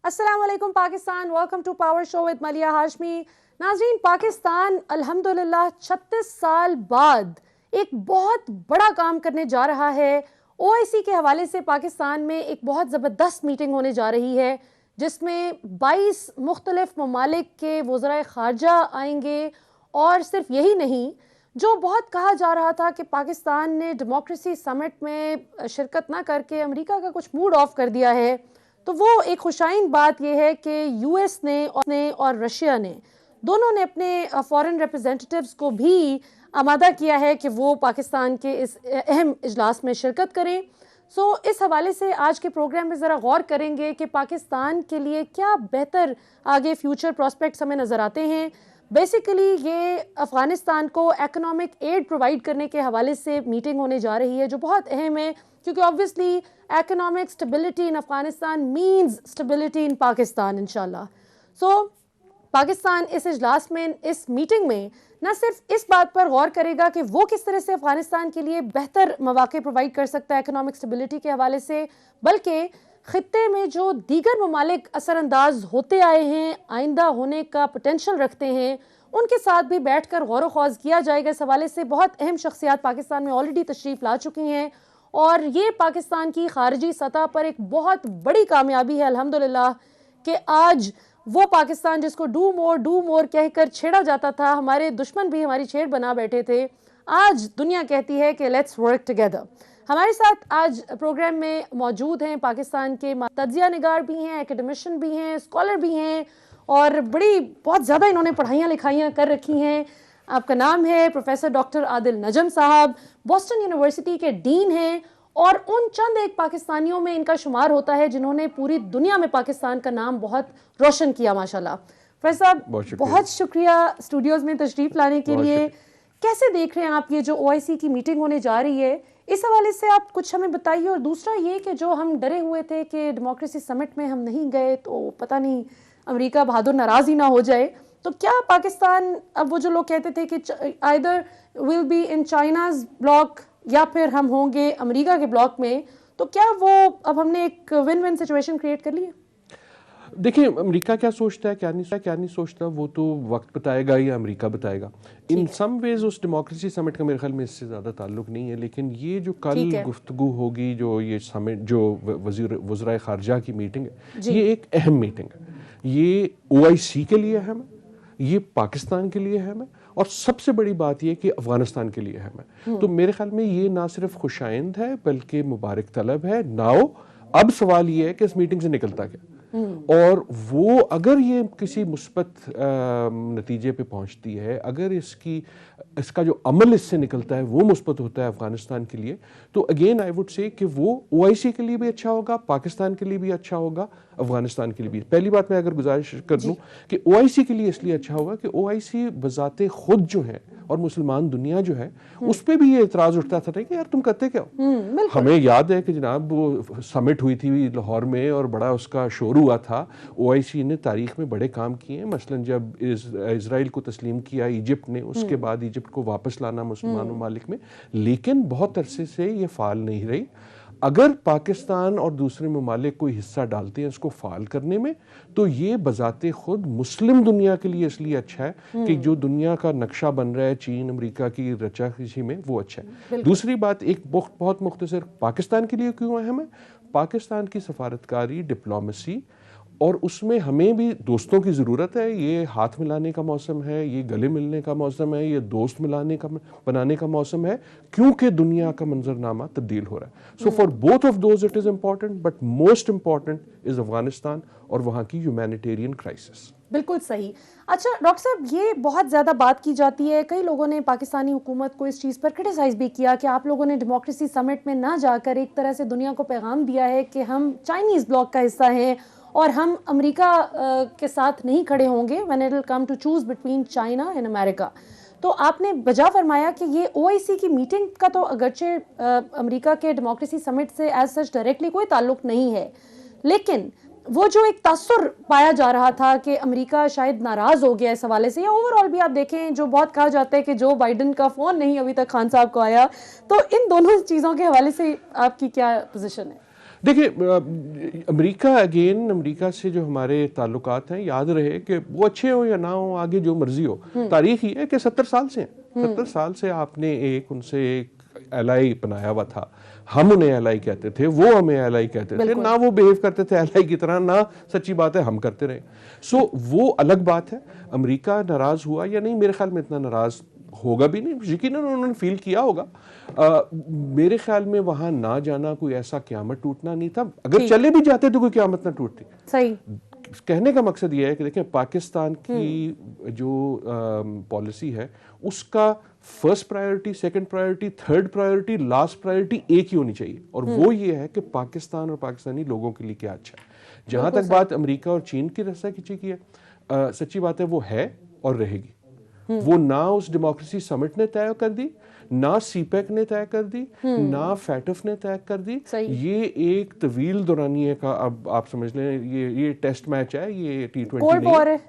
अस्सलाम वालेकुम Pakistan, welcome to power show with Maliha Hashmi. नाज़रीन, पाकिस्तान अल्हम्दुलिल्लाह 36 साल बाद एक बहुत बड़ा काम करने जा रहा है। ओआईसी के हवाले से पाकिस्तान में एक बहुत ज़बरदस्त मीटिंग होने जा रही है जिसमें 22 मुख्तलिफ ममालिक के वज़राए ख़ारजा आएंगे। और सिर्फ यही नहीं, जो बहुत कहा जा रहा था कि पाकिस्तान ने डेमोक्रेसी समिट में शिरकत ना करके अमेरिका का कुछ मूड ऑफ कर दिया है, तो वो एक खुशाइन बात यह है कि यूएस ने और रशिया ने दोनों ने अपने फॉरेन रिप्रेजेंटेटिव्स को भी आमादा किया है कि वो पाकिस्तान के इस अहम इजलास में शिरकत करें। इस हवाले से आज के प्रोग्राम में ज़रा गौर करेंगे कि पाकिस्तान के लिए क्या बेहतर आगे फ्यूचर प्रॉस्पेक्ट्स हमें नज़र आते हैं। बेसिकली ये अफ़गानिस्तान को एकोनॉमिक एड प्रोवाइड करने के हवाले से मीटिंग होने जा रही है जो बहुत अहम है, क्योंकि obviously economic stability in Afghanistan means stability in Pakistan इंशाल्लाह। पाकिस्तान इस इजलास में, इस मीटिंग में न सिर्फ इस बात पर गौर करेगा कि वो किस तरह से अफगानिस्तान के लिए बेहतर मौके प्रोवाइड कर सकता है इकोनॉमिक स्टेबिलिटी के हवाले से, बल्कि खित्ते में जो दीगर ममालिक असरअंदाज होते आए हैं, आइंदा होने का पोटेंशल रखते हैं, उनके साथ भी बैठकर गौर ख्वाज किया जाएगा। इस हवाले से बहुत अहम शख्सियात पाकिस्तान में ऑलरेडी तशरीफ ला चुकी हैं और ये पाकिस्तान की खारजी सतह पर एक बहुत बड़ी कामयाबी है अल्हम्दुलिल्लाह कि आज वो पाकिस्तान जिसको डू मोर कहकर छेड़ा जाता था, हमारे दुश्मन भी हमारी छेड़ बना बैठे थे, आज दुनिया कहती है कि लेट्स वर्क टुगेदर। हमारे साथ आज प्रोग्राम में मौजूद हैं पाकिस्तान के तज्जिया निगार भी हैं, एकेडमिशियन भी हैं, स्कॉलर भी हैं और बहुत ज़्यादा इन्होंने पढ़ाइयाँ लिखाइयाँ कर रखी हैं। आपका नाम है प्रोफेसर डॉक्टर आदिल नजम साहब, बोस्टन यूनिवर्सिटी के डीन हैं और उन चंद एक पाकिस्तानियों में इनका शुमार होता है जिन्होंने पूरी दुनिया में पाकिस्तान का नाम बहुत रोशन किया माशाल्लाह। प्रोफेसर साहब बहुत शुक्रिया स्टूडियोज में तशरीफ लाने के लिए। कैसे देख रहे हैं आप ये जो ओआईसी की मीटिंग होने जा रही है, इस हवाले से आप कुछ हमें बताइए। और दूसरा ये कि जो हम डरे हुए थे कि डेमोक्रेसी समिट में हम नहीं गए तो पता नहीं अमेरिका बहादुर नाराज ही ना हो जाए, तो क्या पाकिस्तान, अब वो जो लोग कहते थे कि either will be in China's block या फिर हम होंगे अमेरिका के ब्लॉक में, तो क्या वो अब हमने एक विन विन सिचुएशन क्रिएट कर ली है? देखिए, अमेरिका क्या सोचता है क्या नहीं सोचता वो तो वक्त बताएगा या अमेरिका बताएगा। इन सम वेज उस डेमोक्रेसी समिट का मेरे ख्याल में इससे ज़्यादा ताल्लुक नहीं है, लेकिन ये जो कल गुफ्तगू होगी, जो ये समिट, जो वज़राए ख़ारजा की मीटिंग है, ये एक अहम मीटिंग है। ये ओआईसी के लिए अहम है, ये पाकिस्तान के लिए अहम है और सबसे बड़ी बात यह कि अफगानिस्तान के लिए अहम है। तो मेरे ख्याल में ये ना सिर्फ खुशाइंद है बल्कि मुबारक तलब है। नाउ अब सवाल ये है कि इस मीटिंग से निकलता क्या, और वो अगर ये किसी मुस्बत नतीजे पे पहुंचती है, अगर इसका जो अमल इससे निकलता है वो मुस्बत होता है अफगानिस्तान के लिए, तो अगेन आई वुड से कि वो ओआईसी के लिए भी अच्छा होगा, पाकिस्तान के लिए भी अच्छा होगा, अफगानिस्तान के लिए भी। पहली बात मैं अगर गुजारिश कर दूं कि ओआईसी के लिए इसलिए अच्छा होगा कि ओआईसी बजाते खुद जो है और मुसलमान दुनिया जो है उस पर भी ये इतराज उठता था कि यार तुम करते क्या हो। हमें याद है कि जनाब वो समिट हुई थी लाहौर में और बड़ा उसका शोर हुआ था। ओआईसी ने तारीख में बड़े काम किए हैं, मसलन जब इजराइल को तस्लीम किया इजिप्ट ने, उसके बाद इजिप्ट को वापस लाना मुसलमान ममालिक में, लेकिन बहुत अरसे से ये फाल नहीं रही। अगर पाकिस्तान और दूसरे ममालिक कोई हिस्सा डालते हैं इसको फाल करने में, तो ये बजाते खुद मुस्लिम दुनिया के लिए इसलिए अच्छा है कि जो दुनिया का नक्शा बन रहा है चीन अमेरिका की रचाखी में, वो अच्छा है। दूसरी बात एक बहुत मुख्तसर पाकिस्तान के लिए क्यों अहम है, पाकिस्तान की सफारतकारी, डिप्लोमेसी, और उसमें हमें भी दोस्तों की ज़रूरत है। ये हाथ मिलाने का मौसम है, ये गले मिलने का मौसम है, ये दोस्त बनाने का मौसम है, क्योंकि दुनिया का मंजरनामा तब्दील हो रहा है। So for both of those it is important, but most important is Afghanistan और वहाँ की ह्यूमैनिटेरियन क्राइसिस। बिल्कुल सही। अच्छा डॉक्टर साहब, ये बहुत ज़्यादा बात की जाती है, कई लोगों ने पाकिस्तानी हुकूमत को इस चीज़ पर क्रिटिसाइज़ भी किया कि आप लोगों ने डेमोक्रेसी समिट में ना जाकर एक तरह से दुनिया को पैगाम दिया है कि हम चाइनीज़ ब्लॉक का हिस्सा हैं और हम अमेरिका के साथ नहीं खड़े होंगे when it will come to choose between China and America. तो आपने बजा फरमाया कि ये ओआईसी की मीटिंग का तो अगरचे अमेरिका के डेमोक्रेसी समिट से एज सच डायरेक्टली कोई ताल्लुक नहीं है, लेकिन वो जो एक तासुर पाया जा रहा था कि अमेरिका शायद नाराज हो गया इस हवाले से, या ओवरऑल भी आप देखें जो बहुत कहा जाता है कि जो बाइडन का फोन नहीं अभी तक खान साहब को आया, तो इन दोनों चीज़ों के हवाले से आपकी क्या पोजीशन है? देखिए, अमेरिका अगेन, अमेरिका से जो हमारे ताल्लुकात हैं, याद रहे कि वो अच्छे हो या ना हो, आगे जो मर्जी हो, तारीख ये है कि 70 साल से 70 साल से आपने उनसे एक एलाई बनाया हुआ था। हम उन्हें एलाई कहते थे, वो हमें एलाई कहते थे, ना वो बिहेव करते थे एलाई की तरह, ना सच्ची बात है हम करते रहे। सो वो अलग बात है। अमेरिका नाराज हुआ या नहीं, मेरे ख्याल में इतना नाराज होगा भी नहीं, यकीनन उन्होंने फील किया होगा। मेरे ख्याल में वहां ना जाना कोई ऐसा क़यामत टूटना नहीं था। अगर चले भी जाते तो कोई क़यामत ना टूटती। सही। कहने का मकसद यह है कि देखें, पाकिस्तान की जो पॉलिसी है उसका first priority, second priority, third priority, last priority एक ही होनी चाहिए, और वो ये है कि पाकिस्तान और पाकिस्तानी लोगों के लिए क्या अच्छा है। जहां तक बात अमेरिका और चीन की रस्साकशी की है, सच्ची बात है वो है और रहेगी। वो ना उस डेमोक्रेसी समिट ने तय कर दी, ना सीपेक ने तय कर दी, ना फैटफ ने तय कर दी। ये एक तवील दौरानिए का, अब आप समझ लें, ये टेस्ट मैच है, ये T20 कोल्ड वॉर है।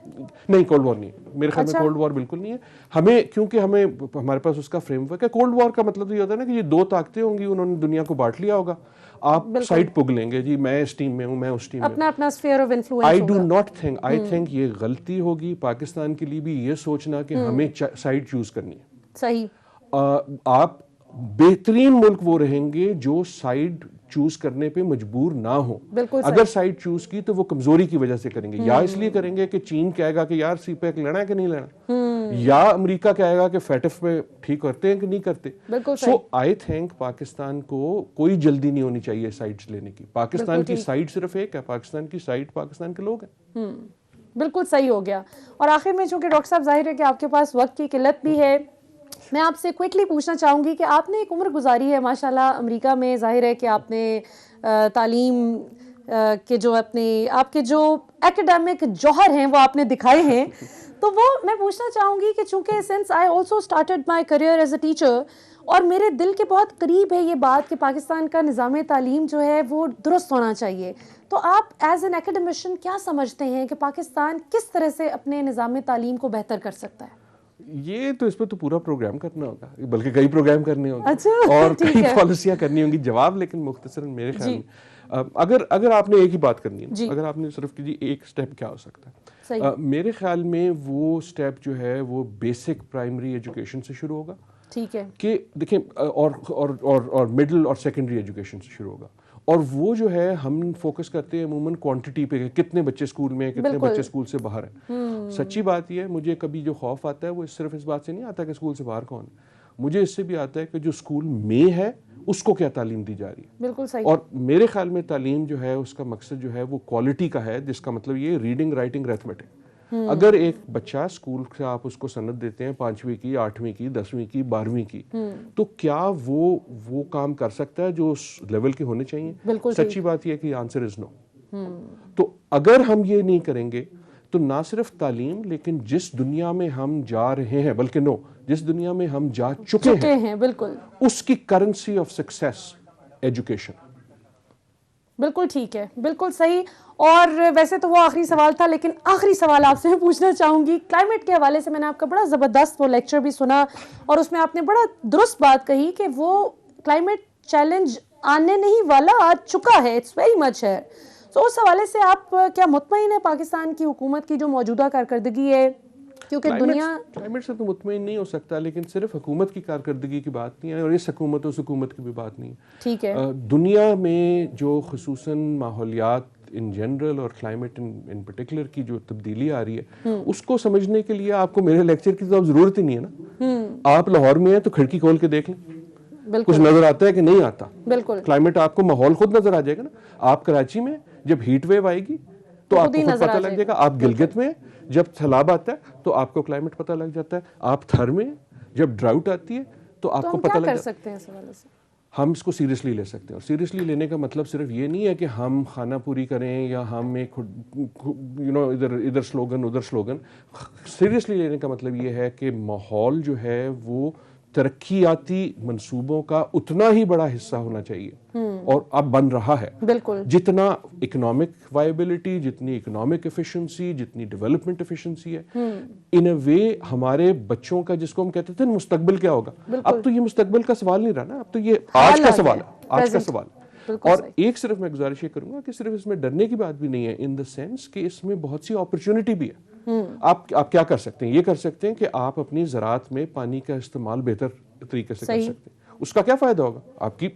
नहीं, कोल्ड वॉर नहीं, मेरे ख्याल में कोल्ड वॉर बिल्कुल नहीं है। हमें, क्योंकि हमारे पास उसका फ्रेमवर्क है। कोल्ड वॉर का मतलब ये होता है ना कि ये दो ताकतें होंगी, उन्होंने दुनिया को बांट लिया होगा, आप साइड पुग लेंगे जी, मैं इस टीम में हूं, मैं उस टीम में, अपना अपना sphere of influence. I do not think, I think ये गलती होगी पाकिस्तान के लिए भी ये सोचना कि हमें साइड चूज करनी है। सही। आप बेहतरीन मुल्क वो रहेंगे जो साइड चूज करने पे मजबूर ना हो। अगर साइड चूज की तो वो कमजोरी की वजह से करेंगे, या इसलिए करेंगे कि चीन कहेगा कि यार सीपेक लेना है कि नहीं लेना, या अमेरिका कहेगा कि फैटफ पे ठीक करते हैं कि नहीं करते। सो आई थिंक पाकिस्तान को कोई जल्दी नहीं होनी चाहिए साइड्स लेने की। पाकिस्तान की साइड सिर्फ एक है, पाकिस्तान की साइड पाकिस्तान के लोग हैं। बिल्कुल सही हो गया। और आखिर में, चूंकि डॉक्टर साहब जाहिर है कि आपके पास वक्त की किल्लत भी है, मैं आपसे क्विकली पूछना चाहूँगी कि आपने एक उम्र गुजारी है माशाल्लाह अमेरिका में, जाहिर है कि आपने तालीम के जो आपके जो एकेडमिक जौहर हैं वो आपने दिखाए हैं। तो वो मैं पूछना चाहूँगी कि चूँकि since I also started my career as a teacher, और मेरे दिल के बहुत करीब है ये बात कि पाकिस्तान का निज़ाम तालीम जो है वो दुरुस्त होना चाहिए, तो आप एज एन एकेडमिशियन क्या समझते हैं कि पाकिस्तान किस तरह से अपने निज़ाम तालीम को बेहतर कर सकता है? ये तो इस पर तो पूरा प्रोग्राम करना होगा, बल्कि कई प्रोग्राम करने होंगे। अच्छा, और कई पॉलिसियां करनी होंगी। जवाब लेकिन मुख्तसरन मेरे ख्याल में, अगर आपने एक ही बात करनी है, अगर आपने सिर्फ की एक स्टेप क्या हो सकता है, मेरे ख्याल में वो स्टेप जो है वो बेसिक प्राइमरी एजुकेशन से शुरू होगा। ठीक है, कि देखें, और मिडिल और सेकेंडरी एजुकेशन से शुरू होगा। और वो जो है हम फोकस करते हैं अमूमन क्वांटिटी पे, कितने बच्चे स्कूल में, कितने बच्चे स्कूल से बाहर हैं। सच्ची बात ये है, मुझे कभी जो खौफ आता है वो सिर्फ इस बात से नहीं आता कि स्कूल से बाहर कौन है, मुझे इससे भी आता है कि जो स्कूल में है उसको क्या तालीम दी जा रही है। बिल्कुल सही। और मेरे ख्याल में तालीम जो है उसका मकसद जो है वो क्वालिटी का है, जिसका मतलब ये रीडिंग, राइटिंग, अरिथमेटिक। अगर एक बच्चा स्कूल से आप उसको सनद देते हैं 5वीं की, 8वीं की, 10वीं की, 12वीं की, तो क्या वो काम कर सकता है जो उस लेवल के होने चाहिए? सच्ची बात यह है कि आंसर इज नो। तो अगर हम ये नहीं करेंगे तो ना सिर्फ तालीम, लेकिन जिस दुनिया में हम जा रहे हैं, बल्कि जिस दुनिया में हम जा चुके हैं, बिल्कुल उसकी करेंसी ऑफ सक्सेस एजुकेशन। बिल्कुल ठीक है, बिल्कुल सही। और वैसे तो वो आखिरी सवाल था, लेकिन आखिरी सवाल आपसे मैं पूछना चाहूँगी क्लाइमेट के हवाले से। मैंने आपका बड़ा ज़बरदस्त वो लेक्चर भी सुना और उसमें आपने बड़ा दुरुस्त बात कही कि वो क्लाइमेट चैलेंज आने नहीं वाला, आ चुका है, इट्स वेरी मच है। तो उस हवाले से आप क्या मुतमईन है पाकिस्तान की हुकूमत की जो मौजूदा कारकर्दगी है? क्योंकि दुनिया क्लाइमेट से तो मुतमईन नहीं हो सकता, लेकिन सिर्फ हुकूमत की कारकर्दगी की बात नहीं है, और इस हुकूमत उस हुकूमत की भी बात नहीं है। ठीक है। दुनिया में जो खुसूसन माहौलियात इन जनरल और क्लाइमेट इन पर्टिकुलर की जो तब्दीली आ रही है, उसको समझने के लिए आपको मेरे लेक्चर की तो जरूरत ही नहीं है ना। आप लाहौर में हैं तो खिड़की खोल के देख लें, कुछ नजर आता है कि नहीं आता। बिल्कुल क्लाइमेट आपको, माहौल खुद नजर आ जाएगा ना। आप कराची में जब हीट वेव आएगी तो आपको खुद पता लग जाएगा। आप गिलगित में जब सैलाब आता है तो आपको क्लाइमेट पता लग जाता है। आप थर में जब ड्राउट आती है तो आपको पता लग जाता है। हम इसको सीरियसली ले सकते हैं, और सीरियसली लेने का मतलब सिर्फ ये नहीं है कि हम खाना पूरी करें या हम एक इधर स्लोगन उधर स्लोगन। सीरियसली लेने का मतलब ये है कि माहौल जो है वो तरक्कियाती मंसूबों का उतना ही बड़ा हिस्सा होना चाहिए, और अब बन रहा है। बिल्कुल। जितना इकोनॉमिक वायबिलिटी, जितनी इकोनॉमिक एफिशिएंसी, जितनी डेवलपमेंट एफिशिएंसी है, इन अ वे हमारे बच्चों का, जिसको हम कहते थे मुस्तकबिल क्या होगा, अब तो ये मुस्तकबिल का सवाल नहीं रहा ना, अब तो ये आज का सवाल है, आज का सवाल। और एक सिर्फ मैं गुजारिश ये करूंगा कि सिर्फ इसमें डरने की बात भी नहीं है, इन द सेंस कि इसमें बहुत सी अपॉर्चुनिटी भी है। आप क्या कर सकते हैं, ये कर सकते हैं कि आप अपनी ज़राअत में पानी का इस्तेमाल बेहतर तरीके से कर सकते हैं। उसका क्या फायदा होगा, आपकी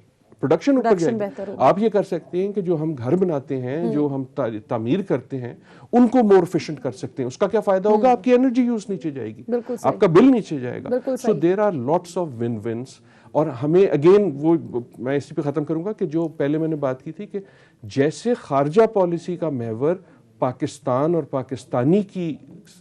प्रोडक्शन ऊपर जाएगी। आप ये कर सकते हैं कि जो हम घर बनाते हैं, जो हम तामीर करते हैं, उनको मोर एफिशिएंट कर सकते हैं। उसका क्या फायदा होगा, आपकी एनर्जी यूज नीचे जाएगी, आपका बिल नीचे जाएगा। So there are lots of win wins. और हमें अगेन वो मैं इसी पे खत्म करूंगा कि जो पहले मैंने बात की थी कि जैसे खारजा पॉलिसी का महवर पाकिस्तान और पाकिस्तानी की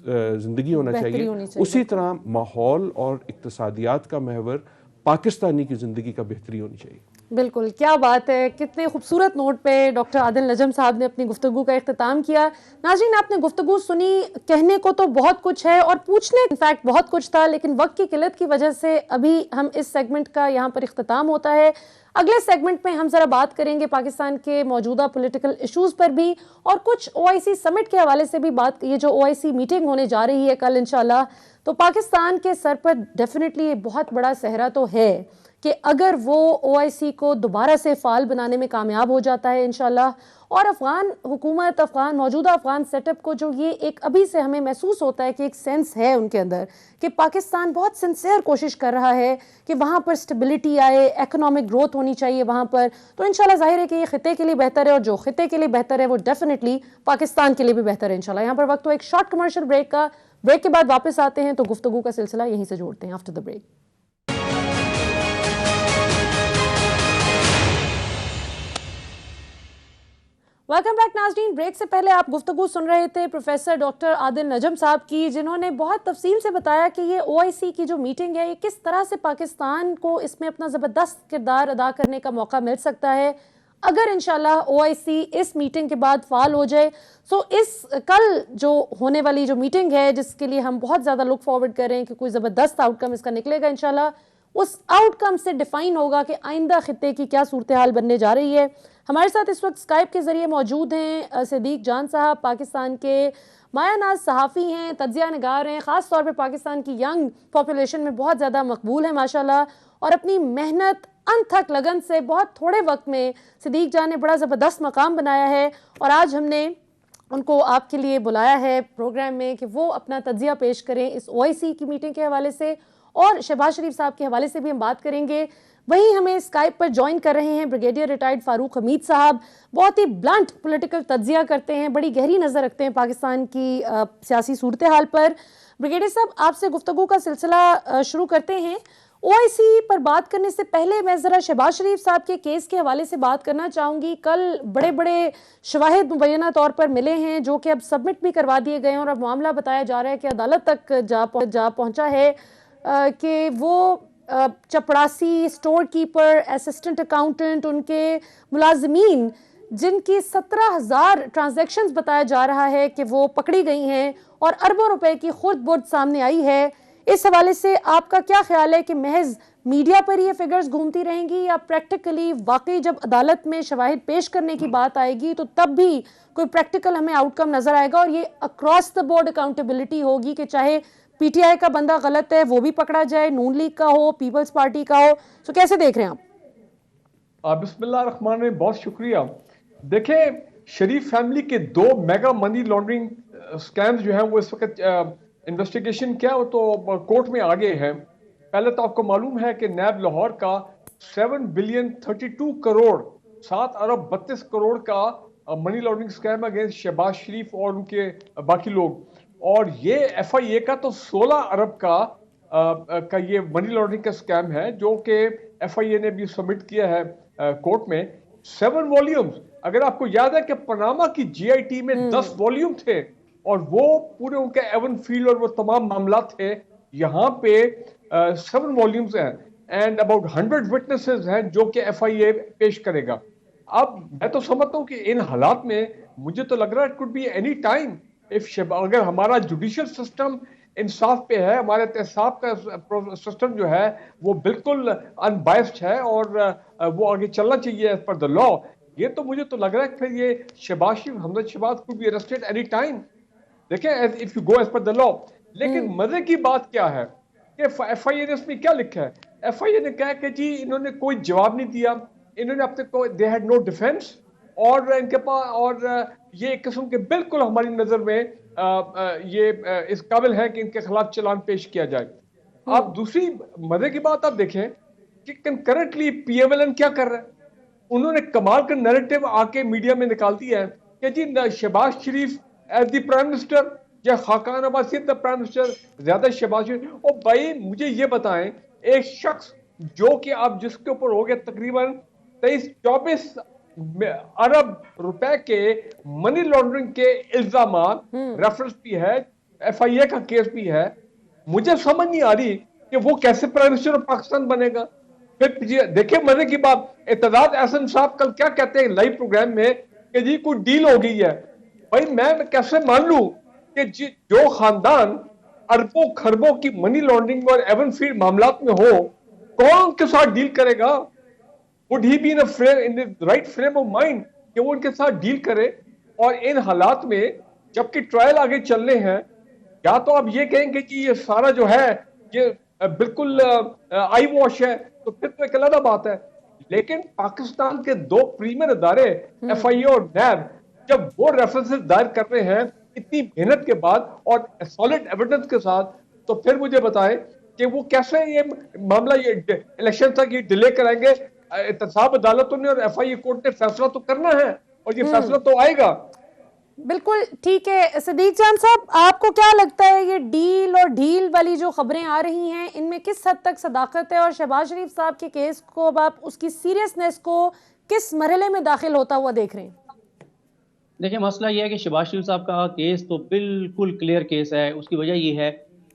जिंदगी होना चाहिए, उसी तरह माहौल और इक्तिसादियात का महवर पाकिस्तानी की जिंदगी का बेहतरी होनी चाहिए। बिल्कुल, क्या बात है, कितने खूबसूरत नोट पे डॉक्टर आदिल नजम साहब ने अपनी गुफ्तगू का इख्तिताम किया। नाज़रीन, आपने गुफ्तगू सुनी, कहने को तो बहुत कुछ है और पूछने इनफैक्ट बहुत कुछ था, लेकिन वक्त की किल्लत की वजह से अभी हम इस सेगमेंट का यहाँ पर इख्तिताम होता है। अगले सेगमेंट में हम जरा बात करेंगे पाकिस्तान के मौजूदा पॉलिटिकल इश्यूज पर भी और कुछ OIC समिट के हवाले से भी बात। ये जो OIC मीटिंग होने जा रही है कल इंशाल्लाह, तो पाकिस्तान के सर पर डेफिनेटली ये बहुत बड़ा सहरा तो है कि अगर वो OIC को दोबारा से फाल बनाने में कामयाब हो जाता है इंशाल्लाह, और अफगान हुकूमत, मौजूदा अफगान सेटअप को जो ये एक अभी से हमें महसूस होता है कि एक सेंस है उनके अंदर कि पाकिस्तान बहुत सिंसियर कोशिश कर रहा है कि वहाँ पर स्टेबिलिटी आए, इकोनॉमिक ग्रोथ होनी चाहिए वहाँ पर, तो इंशाल्लाह जाहिर है कि ये खिते के लिए बेहतर है, और जो खिते के लिए बेहतर है वो डेफिनेटली पाकिस्तान के लिए भी बेहतर है इंशाल्लाह। यहाँ पर वक्त तो एक शॉर्ट कमर्शियल ब्रेक का, ब्रेक के बाद वापस आते हैं तो गुफ्तगू का सिलसिला यहीं से जोड़ते हैं after the break. Welcome back नाज़रीन। ब्रेक से पहले आप गुफ्तगू सुन रहे थे प्रोफेसर डॉक्टर आदिल नजम साहब की, जिन्होंने बहुत तफसील से बताया कि ये OIC की जो मीटिंग है ये किस तरह से पाकिस्तान को इसमें अपना ज़बरदस्त किरदार अदा करने का मौका मिल सकता है अगर इंशाल्लाह OIC इस मीटिंग के बाद फाल हो जाए। सो इस कल जो होने वाली जो मीटिंग है, जिसके लिए हम बहुत ज़्यादा लुक फॉरवर्ड कर रहे हैं कि कोई ज़बरदस्त आउटकम इसका निकलेगा इंशाल्लाह, उस आउटकम से डिफाइन होगा कि आइंदा खिते की क्या सूरत हाल बनने जा रही है। हमारे साथ इस वक्त स्काइप के जरिए मौजूद हैं सिद्दीक जान साहब, पाकिस्तान के मायानाज सहाफ़ी हैं, तज्ज़िया निगार हैं, ख़ास तौर पे पाकिस्तान की यंग पॉपुलेशन में बहुत ज़्यादा मकबूल है माशाल्लाह, और अपनी मेहनत अनथक लगन से बहुत थोड़े वक्त में सिद्दीक जान ने बड़ा ज़बरदस्त मकाम बनाया है, और आज हमने उनको आपके लिए बुलाया है प्रोग्राम में कि वो अपना तज्ज़िया पेश करें इस OIC की मीटिंग के हवाले से, और शहबाज शरीफ साहब के हवाले से भी हम बात करेंगे। वहीं हमें स्काइप पर ज्वाइन कर रहे हैं ब्रिगेडियर रिटायर्ड फारूक हमीद साहब, बहुत ही ब्लंट पॉलिटिकल तज्जिया करते हैं, बड़ी गहरी नज़र रखते हैं पाकिस्तान की सियासी सूरत हाल पर। ब्रिगेडियर साहब, आपसे गुफ्तगू का सिलसिला शुरू करते हैं। OIC पर बात करने से पहले मैं ज़रा शहबाज शरीफ साहब के केस के हवाले से बात करना चाहूँगी। कल बड़े बड़े शवाहिद मुबैना तौर पर मिले हैं जो कि अब सबमिट भी करवा दिए गए हैं, और अब मामला बताया जा रहा है कि अदालत तक जा पहुँचा है कि वो चपड़ासी, स्टोर कीपर, असिस्टेंट अकाउंटेंट, उनके मुलाजमीन जिनकी 17,000 ट्रांजैक्शंस बताया जा रहा है कि वो पकड़ी गई हैं और अरबों रुपए की खुर्द बुर्द सामने आई है। इस हवाले से आपका क्या ख्याल है कि महज मीडिया पर ये फिगर्स घूमती रहेंगी या प्रैक्टिकली वाकई जब अदालत में शवाहिद पेश करने की बात आएगी तो तब भी कोई प्रैक्टिकल हमें आउटकम नजर आएगा और ये अक्रॉस द बोर्ड अकाउंटेबिलिटी होगी कि चाहे PTI का बंदा गलत है वो भी पकड़ा जाए, नून लीग का हो, पीपल्स पार्टी का हो, तो कैसे देख रहे हैं आप? बिस्मिल्लाह रहमान रहीम, बहुत शुक्रिया। देखें, शरीफ फैमिली के 2 मेगा मनी लॉन्ड्रिंग स्कैम्स जो हैं वो इस वक्त इन्वेस्टिगेशन क्या वो तो कोर्ट में आ गए हैं। पहले तो आपको मालूम है कि नैब लाहौर का 7 बिलियन 32 करोड़ 7 अरब 32 करोड़ का money laundering scam against Shahbaz Sharif और उनके बाकी लोग, और ये FIA का तो 16 अरब का ये मनी लॉन्ड्रिंग का स्कैम है जो कि FIA ने भी सबमिट किया है कोर्ट में 7 वॉल्यूम्स। अगर आपको याद है कि पनामा की GIT में 10 वॉल्यूम थे और वो पूरे उनके एवन फील्ड और वो तमाम मामला थे, यहाँ पे 7 वॉल्यूम्स हैं एंड अबाउट 100 विटनेसेस हैं जो कि FIA पेश करेगा। अब मैं तो समझता हूँ कि इन हालात में मुझे तो लग रहा है it could be any time अगर हमारा जुडिशियल सिस्टम इंसाफ पे है, हमारे तहसाब का सिस्टम जो है वो बिल्कुल अनबायस्ड है और वो आगे चलना चाहिए एज पर द लॉ, ये तो मुझे तो लग रहा है कि फिर ये Shahbaz Sharif, Hamza Shahbaz could be arrested any time. देखें, if you go as per the law. लेकिन मजे की बात क्या है कि FIA ने इसमें क्या लिखा है? FIA ने कहा कि जी इन्होंने कोई जवाब नहीं दिया, इन्होंने अपने को, दे हैड नो डिफेंस, और इनके पास, और ये एक किस्म के बिल्कुल हमारी नजर में ये इस काबिल है कि इनके खिलाफ चालान पेश किया जाए। आप दूसरी मजे की बात आप देखें कि कंकरेंटली पीएमएलएन क्या कर रहा है। उन्होंने कमाल का नैरेटिव आके मीडिया में निकाल दिया है कि जी शहबाज शरीफ एज द प्राइम मिनिस्टर या Khaqan Abbasi the prime minister, ज्यादा शहबाज शरीफ। और भाई मुझे ये बताएं, एक शख्स जो कि आप जिसके ऊपर हो गया तकरीबन 23-24 अरब रुपए के मनी लॉन्ड्रिंग के इल्जाम, रेफरेंस भी है, एफआईए का केस भी है, मुझे समझ नहीं आ रही कि वो कैसे प्राइम मिनिस्टर ऑफ पाकिस्तान बनेगा। फिर देखिए मजे की बात, इत्तेदाद एहसन साहब कल क्या कहते हैं लाइव प्रोग्राम में कि जी कोई डील हो गई है। भाई मैं कैसे मान लूं कि जो खानदान अरबों खरबों की मनी लॉन्ड्रिंग और एवन फील्ड मामलात में हो, कौन उनके साथ डील करेगा? Would he be in the right frame of mind कि वो उनके साथ डील करे? और इन हालात में जबकि ट्रायल आगे चलने हैं, या तो आप ये कहेंगे कि ये सारा जो है ये बिल्कुल आई वॉश है, तो फिर तो एक अलग बात है। लेकिन पाकिस्तान के दो प्रीमियर अदारे एफआईए और नैब जब वो रेफरेंसेस दायर कर रहे हैं इतनी मेहनत के बाद और सॉलिड एविडेंस के साथ, तो फिर मुझे बताएं कि वो कैसे ये मामला, ये इलेक्शन तक ये डिले कराएंगे। एहतसाब अदालतों ने और एफआईए कोर्ट ने फैसला तो करना है और ये फैसला तो आएगा। बिल्कुल ठीक है। सिद्दीक जान साहब, आपको क्या लगता है ये डील और ढील वाली जो खबरें आ रही हैं, इनमें किस हद तक सदाकत है, और शहबाज शरीफ साहब के केस को अब आप उसकी सीरियसनेस को किस मरहले में दाखिल होता हुआ देख रहे हैं? देखिए मसला ये है कि शहबाज शरीफ साहब का केस तो बिल्कुल क्लियर केस है। उसकी वजह ये है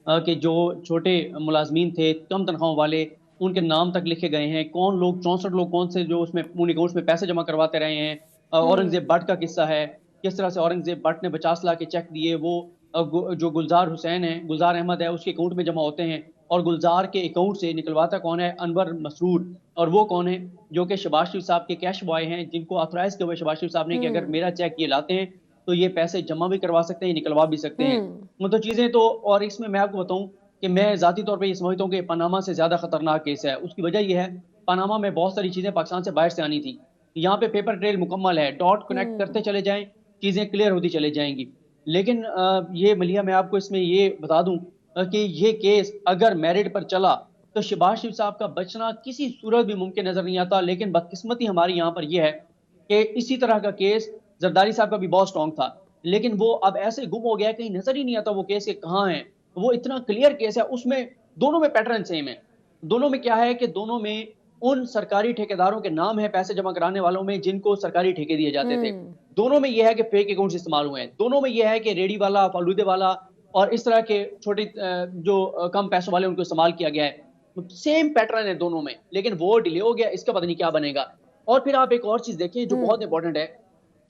कि जो छोटे मुलाजमीन थे कम तनख्वाहों वाले, उनके नाम तक लिखे गए हैं। कौन लोग, 64 लोग कौन से जो उसमें अकाउंट्स में पैसे जमा करवाते रहे हैं। औरंगजेब भट्ट का किस्सा है, किस तरह से औरंगजेब भट्ट ने 50 लाख के चेक दिए, वो जो गुलजार हुसैन है, गुलजार अहमद है, उसके अकाउंट में जमा होते हैं, और गुलजार के अकाउंट से निकलवाता कौन है? अनवर मसरूर। और वो कौन है? जो कि शहबाज शरीफ साहब के कैश बॉय हैं, जिनको ऑथराइज किया हुआ शहबाज शरीफ साहब ने कि अगर मेरा चेक ये लाते हैं तो ये पैसे जमा भी करवा सकते हैं, निकलवा भी सकते हैं। मतलब चीजें तो, और इसमें मैं आपको बताऊं कि मैं जाती तौर पर ये समझता हूँ कि पनामा से ज्यादा खतरनाक केस है। उसकी वजह यह है, पनामा में बहुत सारी चीजें पाकिस्तान से बाहर से आनी थी, यहाँ पे पेपर ट्रेल मुकम्मल है, डॉट कनेक्ट करते चले जाएं, चीजें क्लियर होती चले जाएंगी। लेकिन ये मलिया, मैं आपको इसमें ये बता दूं कि ये केस अगर मेरिट पर चला तो शहबाज शरीफ साहब का बचना किसी सूरत भी मुमकिन नजर नहीं आता। लेकिन बदकिस्मती हमारी यहाँ पर यह है कि इसी तरह का केस जरदारी साहब का भी बहुत स्ट्रॉन्ग था, लेकिन वो अब ऐसे गुम हो गया है, कहीं नजर ही नहीं आता वो केस के कहाँ है। वो इतना क्लियर केस है, उसमें दोनों में पैटर्न सेम है। दोनों में क्या है कि दोनों में उन सरकारी ठेकेदारों के नाम है पैसे जमा कराने वालों में जिनको सरकारी ठेके दिए जाते थे। दोनों में यह है कि फेक अकाउंट्स इस्तेमाल हुए हैं। दोनों में यह है कि रेडी वाला, फालूदे वाला और इस तरह के छोटे जो कम पैसों वाले उनको इस्तेमाल किया गया है। सेम पैटर्न है दोनों में, लेकिन वो डिले हो गया, इसका पता नहीं क्या बनेगा। और फिर आप एक और चीज देखिए जो बहुत इंपॉर्टेंट है,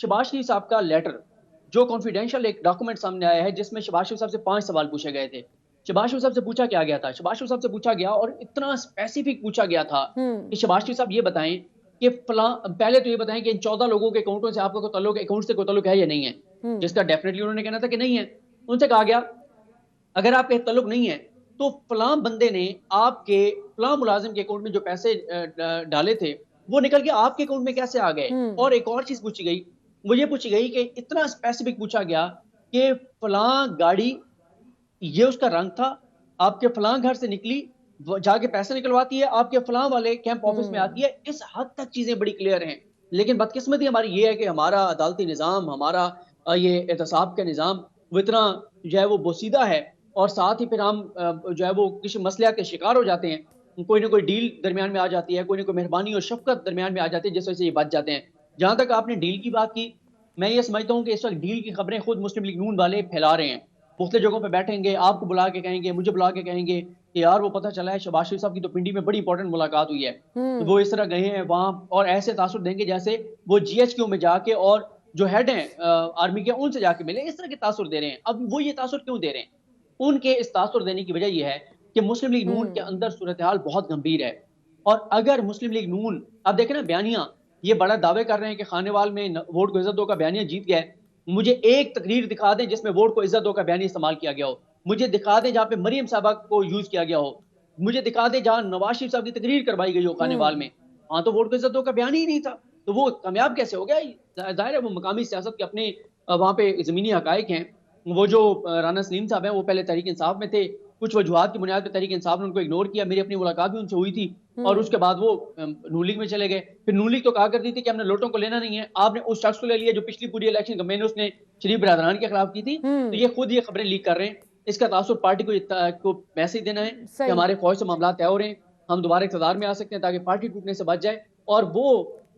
शहबाज शरीफ साहब का लेटर जो कॉन्फिडेंशियल एक डॉक्यूमेंट सामने आया है, जिसमें शहबाज शरीफ साहब से 5 सवाल पूछे गए थे। शहबाज शरीफ साहब से पूछा क्या गया था? शहबाज शरीफ साहब से पूछा गया और इतना स्पेसिफिक पूछा गया था कि शहबाज शरीफ साहब ये बताएं कि पहले तो ये बताएं कि इन 14 लोगों के अकाउंटों से आपका कोई ताल्लुक, अकाउंट से कोई ताल्लुक है या नहीं है, जिसका डेफिनेटली उन्होंने कहना था कि नहीं है। उनसे कहा गया अगर आपके ताल्लुक नहीं है तो फलां बंदे ने आपके फलां मुलाजिम के अकाउंट में जो पैसे डाले थे वो निकल के आपके अकाउंट में कैसे आ गए। और एक और चीज पूछी गई, वो ये पूछी गई कि इतना स्पेसिफिक पूछा गया कि फलां गाड़ी ये उसका रंग था, आपके फलां घर से निकली, जाके पैसे निकलवाती है, आपके फलां वाले कैंप ऑफिस में आती है। इस हद तक चीजें बड़ी क्लियर हैं। लेकिन बदकिस्मती हमारी ये है कि हमारा अदालती निज़ाम, हमारा ये एहतसाब का निज़ाम वो इतना जो है वो बोसीदा है, और साथ ही फिर हम जो है वो किसी मसले के शिकार हो जाते हैं। कोई ना कोई डील दरमियान में आ जाती है, कोई ना कोई मेहरबानी और शफकत दरमियान में आ जाती है, जिस वजह से ये बच जाते हैं। जहां तक आपने डील की बात की, मैं ये समझता हूँ कि इस वक्त डील की खबरें खुद मुस्लिम लीग नून वाले फैला रहे हैं। मुख्तलिफ जगहों पे बैठेंगे, आपको बुला के कहेंगे, मुझे बुला के कहेंगे कि यार वो पता चला है शहबाज शरीफ साहब की तो पिंडी में बड़ी इंपॉर्टेंट मुलाकात हुई है, तो वो इस तरह गए हैं वहां, और ऐसे तासुर देंगे जैसे वो GHQ में जाके और जो हेड हैं आर्मी के उनसे जाके मिले। इस तरह के तासुर दे रहे हैं। अब वो ये तासुर क्यों दे रहे हैं? उनके इस तासुर देने की वजह यह है कि मुस्लिम लीग नून के अंदर सूरत हाल बहुत गंभीर है। और अगर मुस्लिम लीग नून, अब देखें ना बयानिया, ये बड़ा दावे कर रहे हैं कि खानेवाल में वोट को इज्जत दो का बयानिया जीत गया है। मुझे एक तकरीर दिखा दें जिसमें वोट को इज्जत दो का बयानिया इस्तेमाल किया गया हो। मुझे दिखा दें जहां पे मरियम साहबा को यूज किया गया हो। मुझे दिखा दें जहां नवाज शरीफ साहब की तकरीर करवाई गई हो खानेवाल में। वहाँ तो वोट को इज्जत दो का बयान ही नहीं था, तो वो कामयाब कैसे हो गया? जाहिर है वो मकामी सियासत के अपने वहाँ पे ज़मीनी हक़ाइक़ हैं। वो जो राना सलीम साहब हैं वो पहले तहरीक इंसाफ में थे, कुछ वजूहात की बुनियाद पर तहरीक इंसाफ ने उनको इग्नोर किया। मेरी अपनी मुलाकात भी उनसे हुई थी और उसके बाद वो नून लीग में चले गए। फिर नून लीग तो कहा करती थी कि हमने लोटों को लेना नहीं है, आपने उस शख्स को ले लिया जो पिछली पूरी इलेक्शन कैंपेन उसने शरीफ बरादरान के खिलाफ की थी। तो ये खुद ये खबरें लीक कर रहे हैं। इसका तासुर पार्टी को मैसेज देना है कि हमारे फौज से मामला तय हो रहे हैं, हम दोबारा इक़्तिदार में आ सकते हैं ताकि पार्टी टूटने से बच जाए। और वो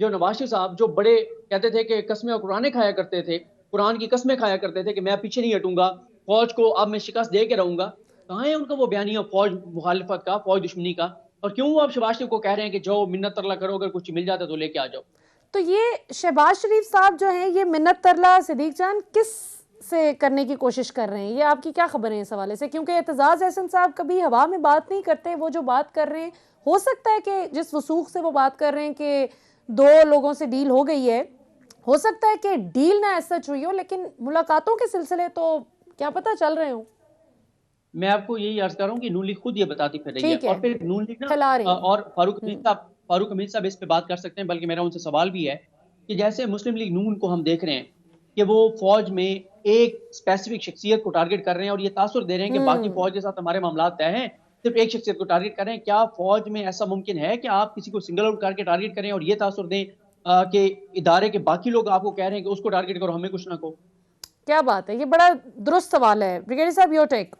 जो नवाज शरीफ साहब जो बड़े कहते थे कि कस्में और कुरानें खाया करते थे, कुरान की कस्में खाया करते थे कि मैं पीछे नहीं हटूंगा, फौज को अब मैं शिकस्त दे के रहूंगा, कहाँ है उनका वो बयानिया फौज मुखालिफत का, फौज दुश्मनी का? और क्यों वो अब शहबाज शरीफ को कह रहे हैं कि जाओ मिन्नत तरला करो, अगर कुछ मिल जाता तो लेके आ जाओ? तो ये शहबाज शरीफ साहब जो हैं ये मिन्नत तरला सिद्दीक जान किस से करने की कोशिश कर रहे हैं? ये आपकी क्या खबर है इस हवाले से? क्योंकि एतजाज़ अहसन साहब कभी हवा में बात नहीं करते, वो जो बात कर रहे हैं हो सकता है कि जिस वसूख से वो बात कर रहे हैं कि 2 लोगों से डील हो गई है, हो सकता है कि डील ना ऐसा हुई हो, लेकिन मुलाकातों के सिलसिले तो क्या पता चल रहे हो। मैं आपको यही अर्ज कर रहा हूँ कि नून लीग खुद ये बताती फिर रही है। और फिर नून लीग ना और फारूक हमीद साहब इस पे बात कर सकते हैं, बल्कि मेरा उनसे सवाल भी है कि जैसे मुस्लिम लीग नून को हम देख रहे हैं कि वो फौज में एक स्पेसिफिक शख्सियत को टारगेट कर रहे हैं और ये तासुर दे रहे हैं कि बाकी फौज के साथ हमारे मामला तय हैं, सिर्फ एक शख्सियत को टारगेट कर रहे हैं। क्या फौज में ऐसा मुमकिन है कि आप किसी को सिंगल आउट करके टारगेट करें और ये तासुर दें कि इदारे के बाकी लोग आपको कह रहे हैं कि उसको टारगेट करो, हमें कुछ ना कहो? क्या बात है, ये बड़ा दुरुस्त सवाल है। ब्रिगेडियर साहब, your take.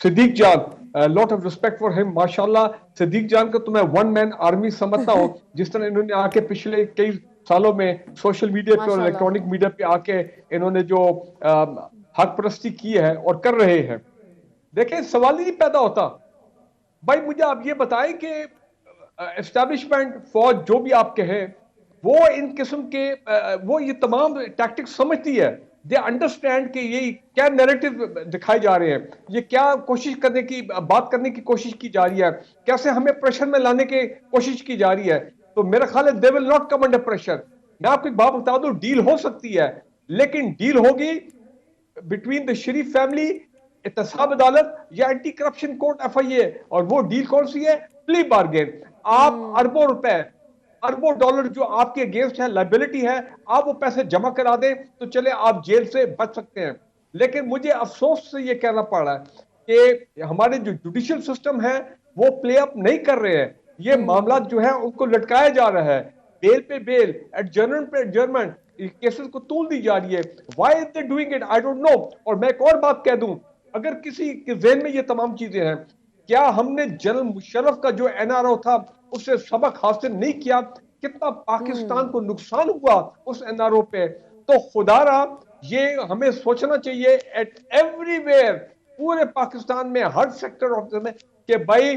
Siddique Jan, lot of respect for him, माशाल्लाह। सिद्दीक जान को तो मैं वन मैन आर्मी समझता हूँ। जिस तरह इन्होंने आके पिछले कई सालों में सोशल मीडिया पे और इलेक्ट्रॉनिक मीडिया पे आके इन्होंने जो हक परस्ती की है और कर रहे हैं, देखें सवाल ही नहीं पैदा होता। भाई मुझे आप ये बताएं कि एस्टैब्लिशमेंट, फौज, जो भी आप कहें, वो इन किस्म के वो ये तमाम टैक्टिक्स समझती है। दे अंडरस्टैंड कि ये क्या नैरेटिव दिखाए जा रहे हैं, ये क्या कोशिश करने की बात करने की कोशिश की जा रही है, कैसे हमें प्रेशर में लाने की कोशिश की जा रही है। तो मेरा ख्याल है they will not come under pressure. मैं आपको एक बात बता दूं, डील हो सकती है, लेकिन डील होगी बिटवीन द शरीफ फैमिली, एहतसाब अदालत या एंटी करप्शन कोर्ट FIA। और वो डील कौन सी है? Plea bargain. आप अरबों रुपए, अरबों डॉलर जो आपके अगेंस्ट है, लायबिलिटी है, आप वो पैसे जमा करा दें तो चले आप जेल से बच सकते हैं। लेकिन मुझे अफसोस से ये कहना पड़ रहा है कि हमारे जो जुडिशियल सिस्टम है वो प्ले अप नहीं कर रहे हैं। ये मामला जो है उनको लटकाया जा रहा है, बेल पे बेल, एडजर्नमेंट पे एडजर्नमेंट, केसेस को तूल दी जा रही है। Why they doing it, I don't know. और मैं एक और बात कह दूं, अगर किसी के ज़हन में ये तमाम चीजें हैं, क्या हमने जनरल मुशर्रफ का जो NRO था उससे सबक हासिल नहीं किया? कितना पाकिस्तान को नुकसान हुआ उस NRO पे। तो खुदारा ये हमें सोचना चाहिए एट एवरीवेयर, पूरे पाकिस्तान में, हर सेक्टर ऑफ में, कि भाई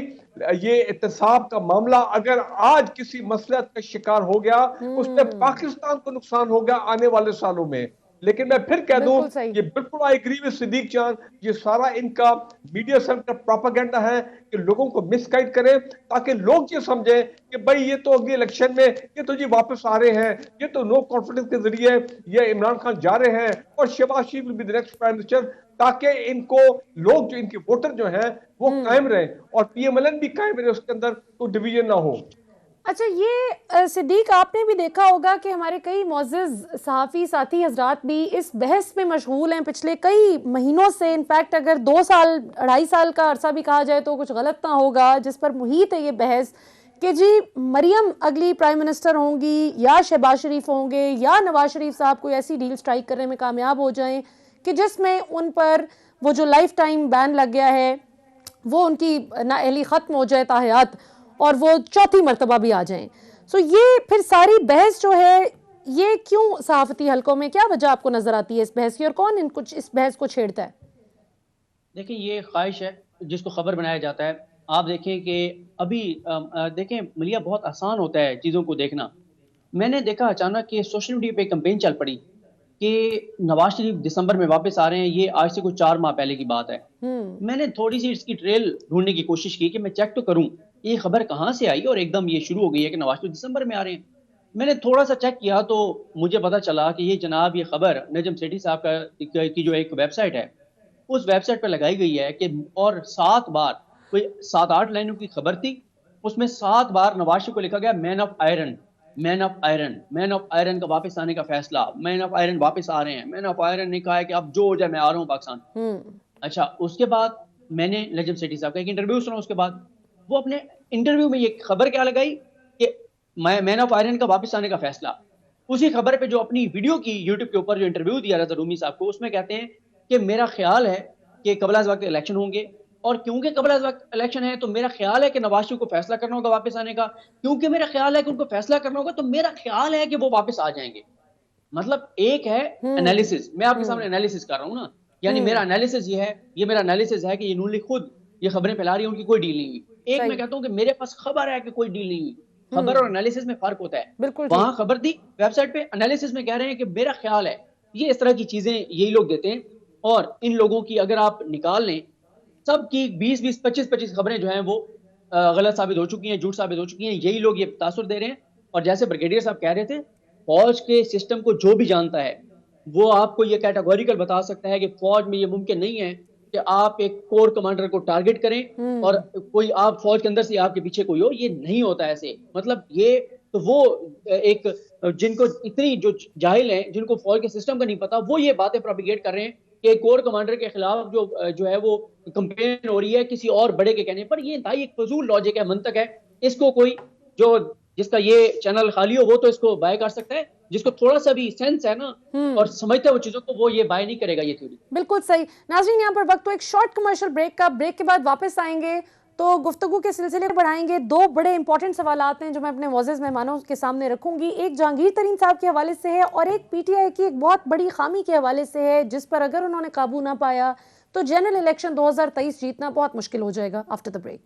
ये एहतसाब का मामला अगर आज किसी मसलहत का शिकार हो गया, उससे पाकिस्तान को नुकसान होगा आने वाले सालों में। लेकिन मैं फिर कह दूं, ये बिल्कुल आई एग्री विद सिद्दीक जान, ये सारा इनका मीडिया सेल का प्रोपेगेंडा है कि लोगों को मिसगाइड करें ताकि लोग ये समझें कि भाई ये तो अगले इलेक्शन में ये तो जी वापस आ रहे हैं, ये तो नो कॉन्फिडेंस के जरिए ये इमरान खान जा रहे हैं और Shahbaz Sharif will be the next prime minister, ताकि इनको लोग जो इनके वोटर जो हैं वो कायम रहे और PMLN भी कायम रहे, उसके अंदर तो डिवीजन ना हो। अच्छा, ये सिद्दीक आपने भी देखा होगा कि हमारे कई मुअज़्ज़ज़ सहाफ़ी साथी हजरात भी इस बहस में मशगूल हैं पिछले कई महीनों से। इनफैक्ट अगर 2 साल 2.5 साल का अरसा भी कहा जाए तो कुछ गलत ना होगा, जिस पर मुहित है ये बहस कि जी मरियम अगली प्राइम मिनिस्टर होंगी या शहबाज शरीफ होंगे या नवाज शरीफ साहब कोई ऐसी डील स्ट्राइक करने में कामयाब हो जाएं कि जिसमें उन पर वो जो लाइफ टाइम बैन लग गया है वो उनकी नाअहली ख़त्म हो जाए ताहयात और वो चौथी मरतबा भी आ जाएं। सो ये फिर सारी बहस जो है ये क्यों सहाफ़ती हलकों में, क्या वजह आपको नज़र आती है इस बहस की और कौन कुछ इस बहस को छेड़ता है? देखिए, ये ख्वाहिश है जिसको खबर बनाया जाता है। आप देखें कि अभी देखें मलिया, बहुत आसान होता है चीज़ों को देखना। मैंने देखा अचानक कि सोशल मीडिया पे कैंपेन चल पड़ी कि नवाज शरीफ दिसंबर में वापस आ रहे हैं। ये आज से कुछ 4 माह पहले की बात है। मैंने थोड़ी सी इसकी ट्रेल ढूंढने की कोशिश की कि मैं चेक तो करूं ये खबर कहाँ से आई और एकदम ये शुरू हो गई है कि नवाज शरीफ दिसंबर में आ रहे हैं। मैंने थोड़ा सा चेक किया तो मुझे पता चला कि ये जनाब ये खबर नजम सेठी साहब की जो एक वेबसाइट है उस वेबसाइट पर लगाई गई है कि और 7 बार कोई 7-8 लाइनों की खबर थी उसमें 7 बार नवाज शरीफ को लिखा गया man of iron, man of iron, man of iron का वापस आने का फैसला, मैन ऑफ आयरन वापस आ रहे हैं। मैन ऑफ आयरन ने कहा है कि अब जो हो जाए मैं आ रहा हूँ पाकिस्तान। अच्छा, उसके बाद मैंने नजम सेठी साहब का एक इंटरव्यू सुना, उसके बाद वो अपने इंटरव्यू में ये खबर क्या लगाई कि मैन ऑफ आयरन का वापस आने का फैसला। उसी खबर पे जो अपनी वीडियो की यूट्यूब के ऊपर जो इंटरव्यू दिया रहा था रूमी साहब को, उसमें कहते हैं कि मेरा ख्याल है कि कबल अज़ वक्त इलेक्शन होंगे, और क्योंकि कबल अज़ वक्त इलेक्शन है तो मेरा ख्याल है कि नवाज शरीफ को फैसला करना होगा वापस आने का, क्योंकि मेरा ख्याल है कि उनको फैसला करना होगा तो मेरा ख्याल है कि वो वापस आ जाएंगे। मतलब एक है एनालिसिस, मैं आपके सामने एनालिसिस कर रहा हूँ ना, यानी मेरा एनालिसिस ये है, ये मेरा एनालिसिस है कि ये नून लीग खुद ये खबरें फैला रही है, उनकी कोई डील नहीं हुई। एक मैं कहता हूँ कि मेरे पास खबर है कि कोई डील नहीं हुई। खबर और एनालिसिस में फर्क होता है। वहां खबर दी वेबसाइट पे, एनालिसिस में कह रहे हैं कि मेरा ख्याल है। ये इस तरह की चीजें यही लोग देते हैं, और इन लोगों की अगर आप निकाल लें सबकी 20-20, 25-25 खबरें जो हैं वो गलत साबित हो चुकी हैं, झूठ साबित हो चुकी हैं। यही लोग ये तासुर दे रहे हैं। और जैसे ब्रिगेडियर साहब कह रहे थे, फौज के सिस्टम को जो भी जानता है वो आपको ये कैटेगोरिकल बता सकता है कि फौज में ये मुमकिन नहीं है कि आप एक कोर कमांडर को टारगेट करें और कोई आप फौज के अंदर से आपके पीछे कोई हो, ये नहीं होता ऐसे। मतलब ये तो वो एक जिनको इतनी जो जाहिल हैं, जिनको फौज के सिस्टम का नहीं पता, वो ये बातें प्रोपिगेट कर रहे हैं कि कोर कमांडर के खिलाफ जो है वो कंपेन हो रही है किसी और बड़े के कहने पर। ये इंतहाई एक फजूल लॉजिक है, मंतक है। इसको कोई जो जिसका ये चैनल खाली हो वो तो इसको बाय कर सकता है, जिसको थोड़ा सा भी सेंस है ना और समझते हैं वो चीजों को, वो ये बाय नहीं करेगा ये थ्योरी। बिल्कुल सही। नाज़रीन, यहाँ पर वक्त तो एक शॉर्ट कमर्शियल ब्रेक का, ब्रेक के बाद वापस आएंगे तो गुफ्तगू के सिलसिले को बढ़ाएंगे। 2 बड़े इंपॉर्टेंट सवालात हैं जो मैं अपने मोअज़्ज़ज़ मेहमानों के सामने रखूंगी। एक जहांगीर तरीन साहब के हवाले से है और एक पीटीआई की एक बहुत बड़ी खामी के हवाले से है, जिस पर अगर उन्होंने काबू ना पाया तो जनरल इलेक्शन 2023 जीतना बहुत मुश्किल हो जाएगा। After the break.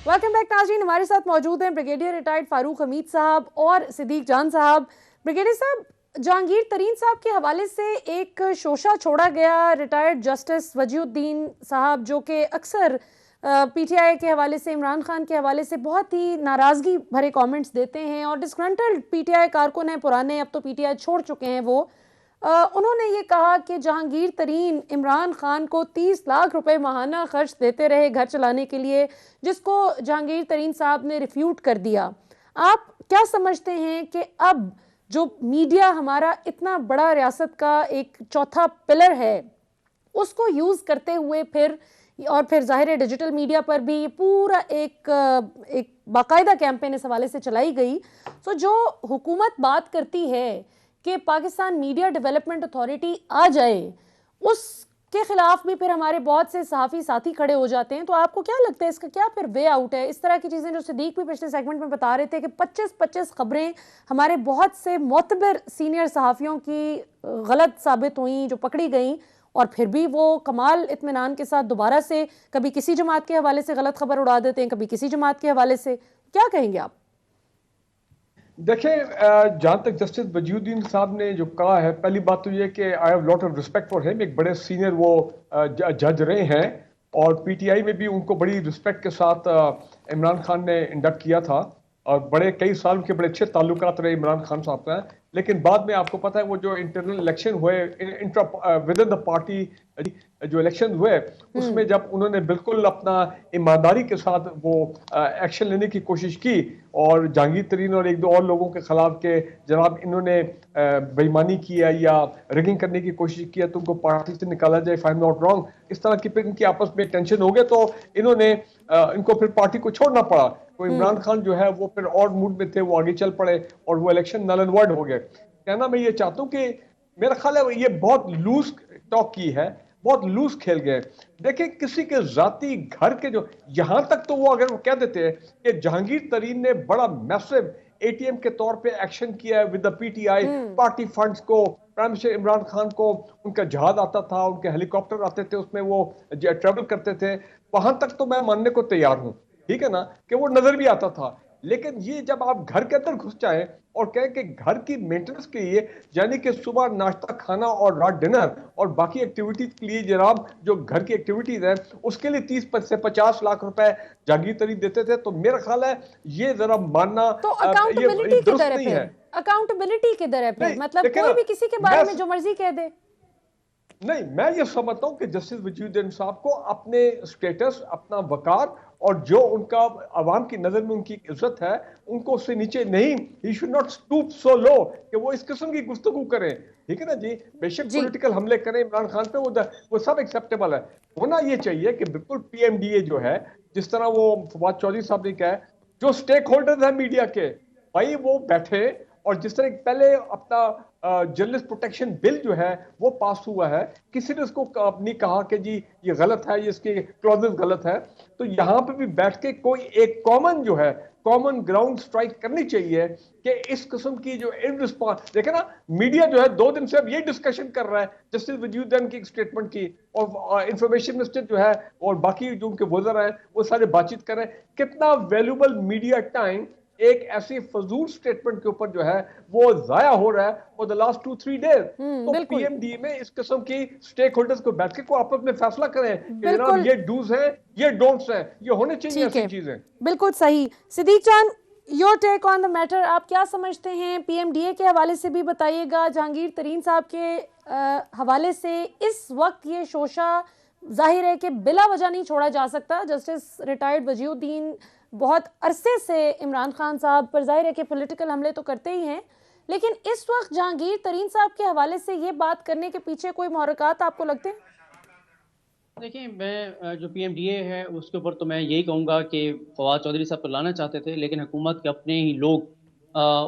Welcome back नाज़रीन, हमारे साथ मौजूद हैं ब्रिगेडियर रिटायर्ड फारूक हमीद साहब और सिद्दीक जान साहब। ब्रिगेडियर साहब, जहांगीर तरीन साहब के हवाले से एक शोशा छोड़ा गया रिटायर्ड जस्टिस वजीउद्दीन साहब, जो कि अक्सर पीटीआई के हवाले से, इमरान खान के हवाले से बहुत ही नाराज़गी भरे कमेंट्स देते हैं और डिस्ग्रंटल्ड पीटीआई कारकुन हैं पुराने, अब तो पीटीआई छोड़ चुके हैं वो। उन्होंने ये कहा कि जहांगीर तरीन इमरान खान को 30 लाख रुपए माहाना खर्च देते रहे घर चलाने के लिए, जिसको जहांगीर तरीन साहब ने रिफ्यूट कर दिया। आप क्या समझते हैं कि अब जो मीडिया हमारा इतना बड़ा रियासत का एक चौथा पिलर है, उसको यूज़ करते हुए फिर जाहिर है डिजिटल मीडिया पर भी पूरा एक बाकायदा कैंपेन इस हवाले से चलाई गई, तो जो हुकूमत बात करती है कि पाकिस्तान मीडिया डेवलपमेंट अथॉरिटी आ जाए, उसके खिलाफ भी फिर हमारे बहुत से सहाफ़ी साथी खड़े हो जाते हैं। तो आपको क्या लगता है इसका क्या फिर वे आउट है? इस तरह की चीज़ें जो सिद्दीक भी पिछले सेगमेंट में बता रहे थे कि 25-25 खबरें हमारे बहुत से मोतबर सीनियर सहाफ़ियों की गलत साबित हुई, जो पकड़ी गई, और फिर भी वो कमाल इत्मीनान के साथ दोबारा से कभी किसी जमात के हवाले से गलत खबर उड़ा देते हैं, कभी किसी जमात के हवाले से। क्या कहेंगे आप? देखें, जहाँ तक जस्टिस वजीउद्दीन साहब ने जो कहा है, पहली बात तो ये कि I have lot of respect for him. एक बड़े सीनियर वो जज रहे हैं और पीटीआई में भी उनको बड़ी रिस्पेक्ट के साथ इमरान खान ने इंडक्ट किया था और बड़े कई साल के बड़े अच्छे ताल्लुकात रहे इमरान खान साहब का। लेकिन बाद में आपको पता है वो जो इंटरनल इलेक्शन हुए विद इन द पार्टी, जो इलेक्शन हुए उसमें जब उन्होंने बिल्कुल अपना ईमानदारी के साथ वो एक्शन लेने की कोशिश की और जहांगीर तरीन और 1-2 और लोगों के खिलाफ के जनाब इन्होंने बेईमानी किया या रिगिंग करने की कोशिश किया तो उनको पार्टी से निकाला जाए, if I am not wrong, इस तरह की फिर इनकी आपस में टेंशन हो गए तो इन्होंने इनको फिर पार्टी को छोड़ना पड़ा। तो इमरान खान जो है वो फिर और मूड में थे, वो आगे चल पड़े और वो इलेक्शन नल एंड वॉइड हो गए। कहना मैं ये चाहता हूँ कि मेरा ख्याल है ये बहुत लूज टॉक की है, बहुत लूज खेल गए। देखिए किसी के जाती घर के जो यहां तक तो वो अगर वो कह देते हैं कि जहांगीर तरीन ने बड़ा मैसिव एटीएम के तौर पे एक्शन किया है with the PTI, party funds को, प्राइम मिनिस्टर इमरान खान को उनका जहाज आता था, उनके हेलीकॉप्टर आते थे, उसमें वो ट्रेवल करते थे, वहां तक तो मैं मानने को तैयार हूं, ठीक है ना, कि वो नजर भी आता था। लेकिन ये जब आप घर के अंदर घुस जाए और कहें कि घर की मेंटेनेंस के लिए, यानी कि सुबह नाश्ता खाना और रात डिनर और बाकी एक्टिविटीज के लिए जनाब जो घर की एक्टिविटीज है उसके लिए 30 से 50 लाख रुपए जहांगीर तरीन देते थे, तो मेरा ख्याल है ये जरा मानना तो अकाउंटेबिलिटी किधर है? अकाउंटेबिलिटी किधर है? मतलब कोई भी किसी के बारे में जो मर्जी कह दे। नहीं, मैं ये समझता हूँ कि जस्टिस वजीउद्दीन साहब को अपने स्टेटस, अपना वकार और जो उनका अवाम की नजर में उनकी इज्जत है, उनको उससे नीचे नहीं, ही शुड नॉट स्टूप सो लो कि वो इस किस्म की गुफ्तगू करें। ठीक है ना जी, बेशक जी पॉलिटिकल हमले करें इमरान खान पे, वो सब एक्सेप्टेबल है। होना ये चाहिए कि बिल्कुल पीएमडीए जो है, जिस तरह वो फवाद चौधरी साहब ने कहा है, जो स्टेक होल्डर्स है मीडिया के, भाई वो बैठे, और जिस तरह पहले अपना जर्नलिस्ट प्रोटेक्शन बिल जो है वो पास हुआ है, किसी ने उसको नहीं कहा कि जी ये गलत है, ये इसके क्लॉजेस गलत है। तो यहाँ पे भी बैठ के कोई एक कॉमन जो है, कॉमन ग्राउंड स्ट्राइक करनी चाहिए कि इस किस्म की जो इन रिस्पॉन्स, देखे ना, मीडिया जो है 2 दिन से अब ये डिस्कशन कर रहा है जस्टिस वजीउद्दीन की स्टेटमेंट की, और इंफॉर्मेशन मिनिस्टर जो है और बाकी जो उनके वज़र हैं वो सारे बातचीत कर रहे हैं। कितना वैल्यूबल मीडिया टाइम एक ऐसी फजूल स्टेटमेंट के ऊपर जो है वो जाया हो रहा है फॉर द लास्ट 2-3 डेज। तो पीएमडी में इस किस्म की स्टेक होल्डर्स को बैठ के को आपस में फैसला करें कि जनाब ये डूज हैं, ये डोंट्स हैं, ये होने चाहिए ऐसी चीजें। बिल्कुल सही। सिद्दीक जान, your take on the matter, आप क्या समझते हैं? पीएमडीए के हवाले से भी बताइएगा, जहांगीर तरीन साहब के हवाले से इस वक्त ये शोशा जाहिर है कि बिला वजह नहीं छोड़ा जा सकता। जस्टिस रिटायर्ड वजीउद्दीन बहुत अरसे से इमरान खान साहब पर जाहिर है कि पॉलिटिकल हमले तो करते ही हैं, लेकिन इस वक्त जहांगीर तरीन साहब के हवाले से ये बात करने के पीछे कोई मुहर्रिकात आपको लगते हैं? देखिए, मैं जो पीएमडीए है उसके ऊपर तो मैं यही कहूँगा कि फवाद चौधरी साहब तो लाना चाहते थे, लेकिन हुकूमत के अपने ही लोग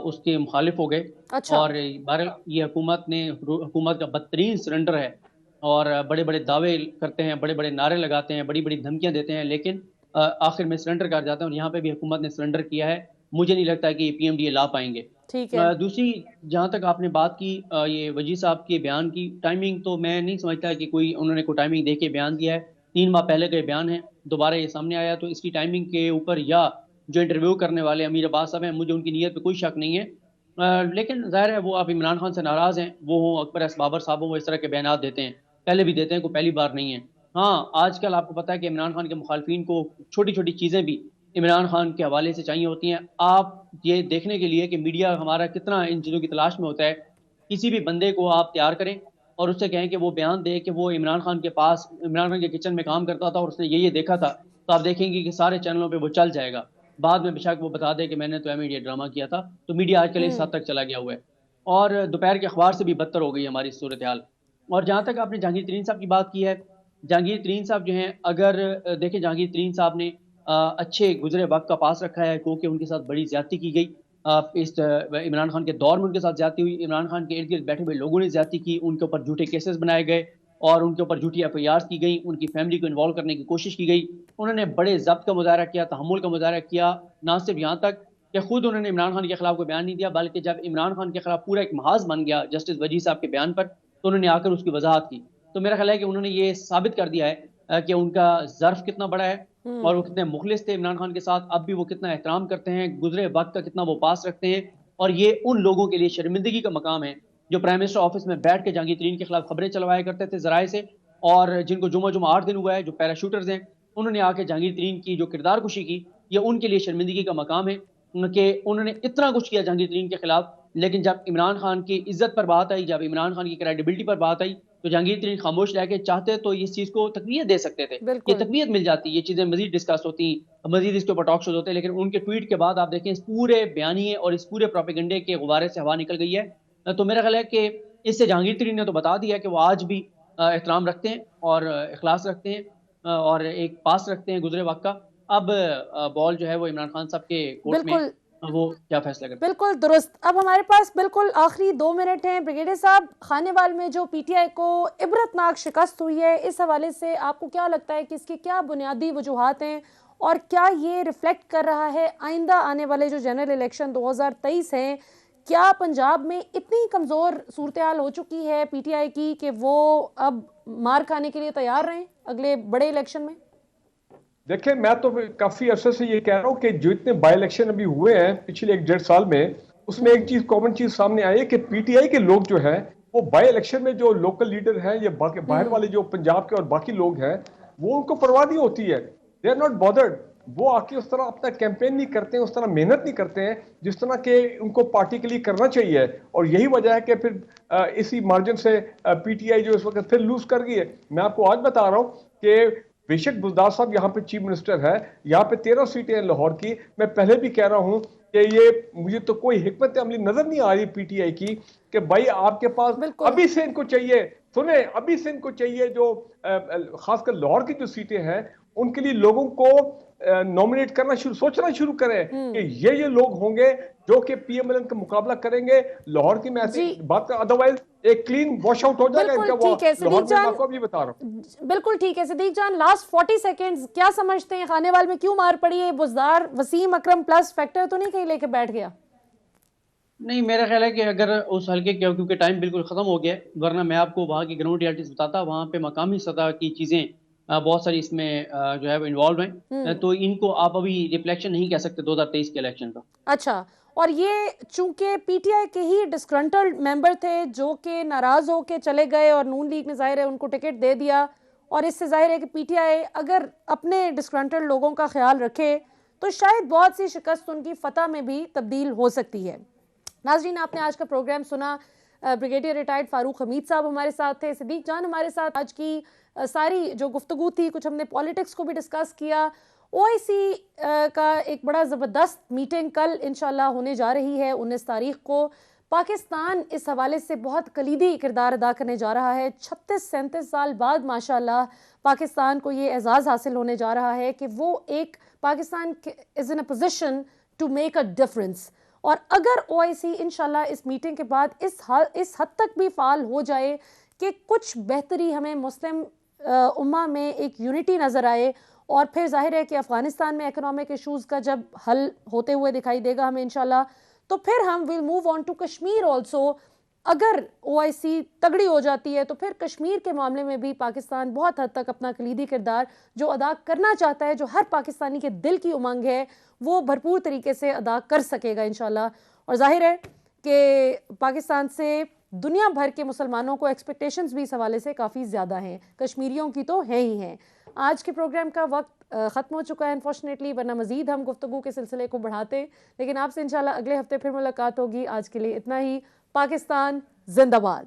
उसके मुखालिफ हो गए। अच्छा। और बहरहाल ये हुकूमत का बदतरीन सरेंडर है, और बड़े बड़े दावे करते हैं, बड़े बड़े नारे लगाते हैं, बड़ी बड़ी धमकियां देते हैं, लेकिन आखिर में सरेंडर कर जाते हैं। और यहाँ पे भी हुकूमत ने सरेंडर किया है। मुझे नहीं लगता कि पीएमडीए ला पाएंगे। ठीक है। दूसरी, जहाँ तक आपने बात की ये वजी साहब के बयान की टाइमिंग, तो मैं नहीं समझता कि कोई उन्होंने कोई टाइमिंग दे के बयान दिया है। 3 माह पहले का ये बयान है, दोबारा ये सामने आया, तो इसकी टाइमिंग के ऊपर या जो इंटरव्यू करने वाले अमीर अब्बास साहब हैं, मुझे उनकी नीयत पे कोई शक नहीं है। लेकिन ज़ाहिर है वो आप इमरान खान से नाराज़ हैं, वो हो अकबर एस बाबर साहब हो, वो इस तरह के बयान देते हैं, पहले भी देते हैं, कोई पहली बार नहीं है। हाँ, आजकल आपको पता है कि इमरान खान के मुखालफिन को छोटी छोटी चीज़ें भी इमरान खान के हवाले से चाहिए होती हैं। आप ये देखने के लिए कि मीडिया हमारा कितना इन चीज़ों की तलाश में होता है, किसी भी बंदे को आप तैयार करें और उससे कहें कि वो बयान दे कि वो इमरान खान के पास, इमरान खान के किचन में काम करता था और उसने ये देखा था, तो आप देखेंगे कि सारे चैनलों पे वो चल जाएगा। बाद में बेशक वो बता दे कि मैंने तो मीडिया ड्रामा किया था। तो मीडिया आजकल इस हद तक चला गया हुआ है, और दोपहर के अखबार से भी बदतर हो गई हमारी सूरत हाल। और जहाँ तक आपने जहांगीर तरीन साहब की बात की है, जहांगीर तरीन साहब जो हैं, अगर देखें, जहांगीर तरीन साहब ने अच्छे गुजरे वक्त का पास रखा है, क्योंकि उनके साथ बड़ी ज्यादती की गई। इस इमरान खान के दौर में उनके साथ ज्यादती हुई, इमरान खान के इर्द गिर्द बैठे हुए लोगों ने ज्यादती की, उनके ऊपर झूठे केसेस बनाए गए और उनके ऊपर झूठी एफआईआर की गई, उनकी फैमिली को इन्वॉल्व करने की कोशिश की गई। उन्होंने बड़े जब्त का मुजाहरा किया, तहम्मुल का मुजाहरा किया, ना सिर्फ यहाँ तक कि खुद उन्होंने इमरान खान के खिलाफ कोई बयान नहीं दिया, बल्कि जब इमरान खान के खिलाफ पूरा एक महाज बन गया जस्टिस वजी साहब के बयान पर, तो उन्होंने आकर उसकी वजाहत की। तो मेरा ख्याल है कि उन्होंने ये साबित कर दिया है कि उनका ज़र्फ कितना बड़ा है और वो कितने मुखलिस थे इमरान खान के साथ, अब भी वो कितना एहतराम करते हैं, गुजरे वक्त का कितना वो पास रखते हैं। और ये उन लोगों के लिए शर्मिंदगी का मकाम है जो प्राइम मिनिस्टर ऑफिस में बैठ के जहांगीर तरीन के खिलाफ खबरें चलवाया करते थे ज़राए से, और जिनको जुमा 8 दिन हुआ है, जो पैराशूटर्स हैं, उन्होंने आके जहांगीर तरीन की जो किरदार कुशी की, ये उनके लिए शर्मिंदगी का मकाम है कि उन्होंने इतना कुछ किया जहांगीर तरीन के खिलाफ, लेकिन जब इमरान खान की इज्जत पर बात आई, जब इमरान खान की क्रेडिबिलिटी पर बात आई, तो जहांगीर तरीन खामोश रह के, चाहते तो इस चीज को तकवीयत दे सकते थे, ये तकवीयत मिल जाती, ये चीजें मजीद डिस्कस होती, मजीद इसके ऊपर टॉक शोज होते, लेकिन उनके ट्वीट के बाद आप देखें इस पूरे बयानिए और इस पूरे प्रोपेगेंडे के गुब्बारे से हवा निकल गई है। तो मेरा ख्याल है कि इससे जहांगीर तरीन ने तो बता दिया कि वो आज भी एहतराम रखते हैं और इखलास रखते हैं और एक पास रखते हैं गुजरे वक्त का। अब बॉल जो है वो इमरान खान साहब के कोर्ट में, वो क्या फैसला करते हैं। बिल्कुल दुरुस्त। अब हमारे पास बिल्कुल आखिरी 2 मिनट हैं। ब्रिगेडियर साहब, खानेवाल में जो पीटीआई को इबरतनाक शिकस्त हुई है, इस हवाले से आपको क्या लगता है कि इसकी क्या बुनियादी वजूहात हैं और क्या ये रिफ्लेक्ट कर रहा है आइंदा आने वाले जो जनरल इलेक्शन 2023 हैं, क्या पंजाब में इतनी कमज़ोर सूरत हाल हो चुकी है पीटीआई की कि वो अब मार खाने के लिए तैयार रहें अगले बड़े इलेक्शन में? देखिए, मैं तो काफी अरसे से ये कह रहा हूँ कि जो इतने बाई इलेक्शन अभी हुए हैं पिछले 1-1.5 साल में, उसमें एक चीज, कॉमन चीज सामने आई है कि पीटीआई के लोग जो है वो बाई इलेक्शन में जो लोकल लीडर हैं या बाकी बाहर वाले जो पंजाब के और बाकी लोग हैं, वो उनको परवाह नहीं होती है। They are not bothered. वो आके उस तरह अपना कैंपेन नहीं करते हैं, उस तरह मेहनत नहीं करते हैं जिस तरह के उनको पार्टी के लिए करना चाहिए। और यही वजह है कि फिर इसी मार्जिन से पीटीआई जो इस वक्त फिर लूज कर गई है। मैं आपको आज बता रहा हूँ कि बेशक बुज़दार साहब यहाँ पे चीफ मिनिस्टर है, यहाँ पे 13 सीटें हैं लाहौर की। मैं पहले भी कह रहा हूँ कि ये मुझे तो कोई हिकमत अमली नजर नहीं आ रही पीटीआई की कि भाई आपके पास अभी से इनको चाहिए, सुने, अभी से इनको चाहिए जो खासकर लाहौर की जो सीटें हैं उनके लिए लोगों को नॉमिनेट करना सोचना शुरू करें कि ये लोग होंगे जो कि पीएमएलएन का मुकाबला करेंगे लाहौर की। मैं ऐसी बात कर, अदरवाइज एक क्लीन वॉश आउट हो जाएगा इनका। ठीक है सिद्दीक जान, आपको अभी बता रहा हूं। बिल्कुल ठीक है सिद्दीक जान, लास्ट 40 सेकेंड्स क्या समझते हैं, खानेवाल में क्यों मार पड़ी है? बुज़दार वसीम अकरम प्लस फैक्टर तो नहीं कहीं लेके बैठ गया? नहीं, मेरा ख्याल है कि अगर उस हल्के के, क्योंकि टाइम बिल्कुल खत्म हो गया, वरना मैं आपको वहाँ की ग्राउंड रियलिटीज बताता। वहाँ पे मकामी सतह की चीजें बहुत सारी इसमें जो है इन्वॉल्व हैं, तो इनको आप अभी रिफ्लेक्शन नहीं कह सकते 2023 के इलेक्शन का। अच्छा, और ये चूंकि पीटीआई के ही डिस्ग्रंटल्ड मेंबर थे जो कि नाराज होके चले गए और नून लीग ने जाहिर है उनको टिकट दे दिया, और इससे जाहिर है कि पीटीआई अगर अपने डिस्ग्रंटल्ड लोगों का ख्याल रखे तो शायद बहुत सी शिकस्त उनकी फतह में भी तब्दील हो सकती है। नाज़रीन, आपने आज का प्रोग्राम सुना। ब्रिगेडियर रिटायर्ड फारूक हमीद साहब हमारे साथ थे, सिद्दीक जान हमारे साथ। आज की सारी जो गुफ्तगू थी, कुछ हमने पॉलिटिक्स को भी डिस्कस किया। ओआईसी का एक बड़ा ज़बरदस्त मीटिंग कल इंशाल्लाह होने जा रही है 19 तारीख को। पाकिस्तान इस हवाले से बहुत कलीदी किरदार अदा करने जा रहा है। 36-37 साल बाद माशाल्लाह पाकिस्तान को ये एजाज़ हासिल होने जा रहा है कि वो एक Pakistan is in a position to make a difference. और अगर ओआईसी इंशाल्लाह इस मीटिंग के बाद इस हद तक भी फाल हो जाए कि कुछ बेहतरी हमें मुस्लिम उम्मा में एक यूनिटी नज़र आए, और फिर जाहिर है कि अफ़गानिस्तान में इकोनॉमिक इशूज़ का जब हल होते हुए दिखाई देगा हमें इंशाल्लाह, तो फिर हम will move on to Kashmir also. अगर ओआईसी तगड़ी हो जाती है तो फिर कश्मीर के मामले में भी पाकिस्तान बहुत हद तक अपना कलीदी किरदार जो अदा करना चाहता है, जो हर पाकिस्तानी के दिल की उमंग है, वो भरपूर तरीके से अदा कर सकेगा इंशाल्लाह। और जाहिर है कि पाकिस्तान से दुनिया भर के मुसलमानों को एक्सपेक्टेशंस भी इस हवाले से काफ़ी ज़्यादा हैं, कश्मीरियों की तो है ही हैं। आज के प्रोग्राम का वक्त ख़त्म हो चुका है अनफॉर्चुनेटली, वरना मज़ीद हम गुफ्तगू के सिलसिले को बढ़ाते, लेकिन आपसे इंशाल्लाह अगले हफ्ते फिर मुलाकात होगी। आज के लिए इतना ही। पाकिस्तान जिंदाबाद।